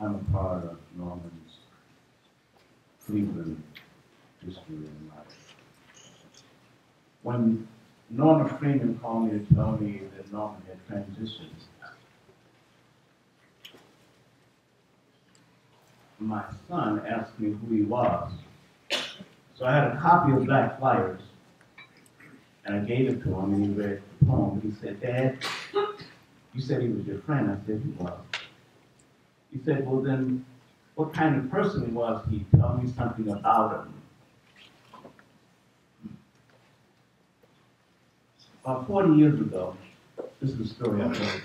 I'm a part of Norman's Cleveland history in life. When Norma Freeman called me to tell me that Norman had transitioned, my son asked me who he was. So I had a copy of Black Flyers, and I gave it to him, and he read the poem. He said, "Dad, you said he was your friend." I said, "He was." He said, "Well then, what kind of person was he? Tell me something about him." About 40 years ago, this is a story I heard.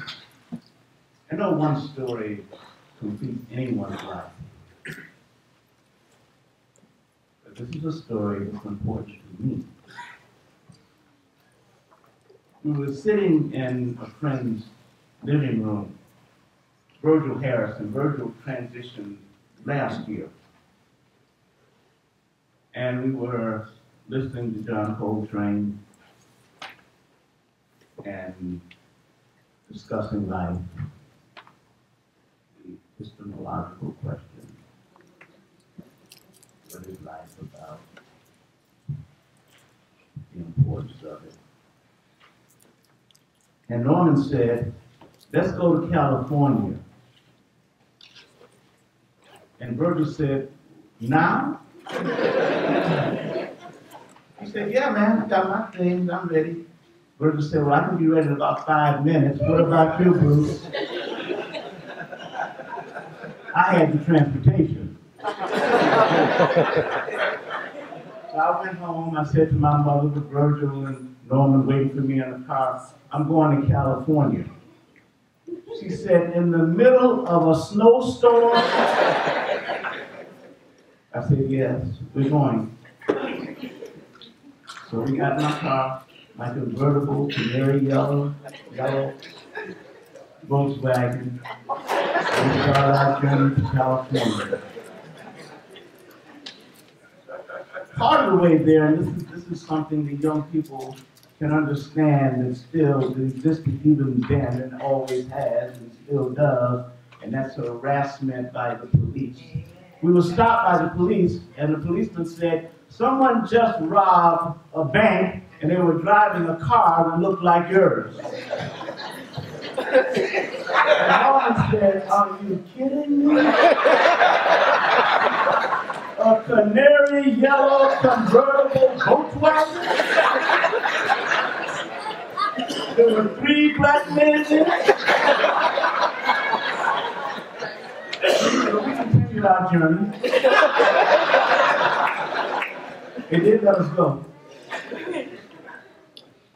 I know one story completes anyone's life. But this is a story that's important to me. We were sitting in a friend's living room, Virgil Harrison. Virgil transitioned last year. And we were listening to John Coltrane and discussing life, the epistemological question. What is life about? The importance of it. And Norman said, "Let's go to California." And Virgil said, "Now?" He said, "Yeah, man, I got my things, I'm ready." Virgil said, "Well, I can be ready in about 5 minutes. What about you, Bruce?" I had the transportation. So I went home, I said to my mother, with Virgil and Norman waiting for me in the car, "I'm going to California." She said, "In the middle of a snowstorm?" I said, "Yes, we're going." So we got in my car, my convertible, canary yellow Volkswagen. We started our journey to California. Part of the way there, and this is something that young people can understand that still existed even then and always has and still does, and that's harassment by the police. We were stopped by the police, and the policeman said, "Someone just robbed a bank, and they were driving a car that looked like yours." And Norman said, "Are you kidding me? A canary yellow convertible Volkswagen? There were 3 black men in it?" So we continued our journey. It did let us go.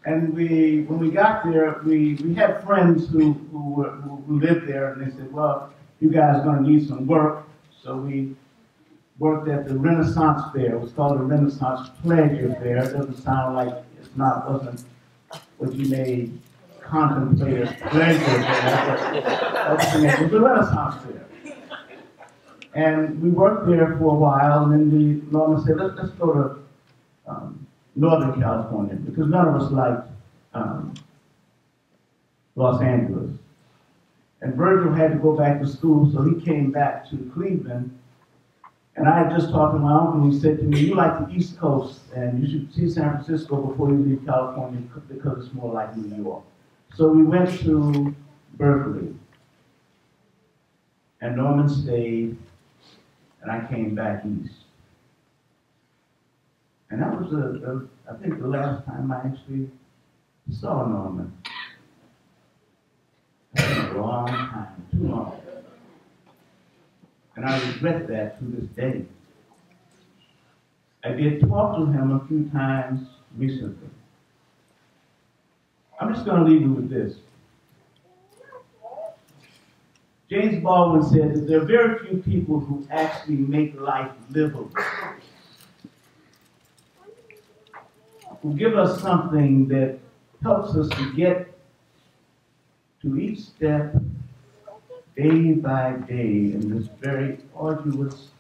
And when we got there, we had friends who lived there, and they said, "Well, you guys are going to need some work." So we worked at the Renaissance Fair. It was called the Renaissance Pleasure Fair. It doesn't sound like wasn't what you may contemplate as pleasure fair, but it was the Renaissance Fair. And we worked there for a while, and then Norman said, let's go to Northern California, because none of us liked Los Angeles. And Virgil had to go back to school, so he came back to Cleveland. And I had just talked to my uncle, and he said to me, "You like the East Coast, and you should see San Francisco before you leave California, because it's more like New York." So we went to Berkeley, and Norman stayed, and I came back east. And that was, I think, the last time I actually saw Norman. It's been a long time, too long. And I regret that to this day. I did talk to him a few times recently. I'm just going to leave you with this. James Baldwin said that there are very few people who actually make life livable, who give us something that helps us to get to each step day by day in this very arduous,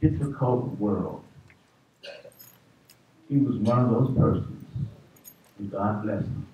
difficult world. He was one of those persons, and God bless him.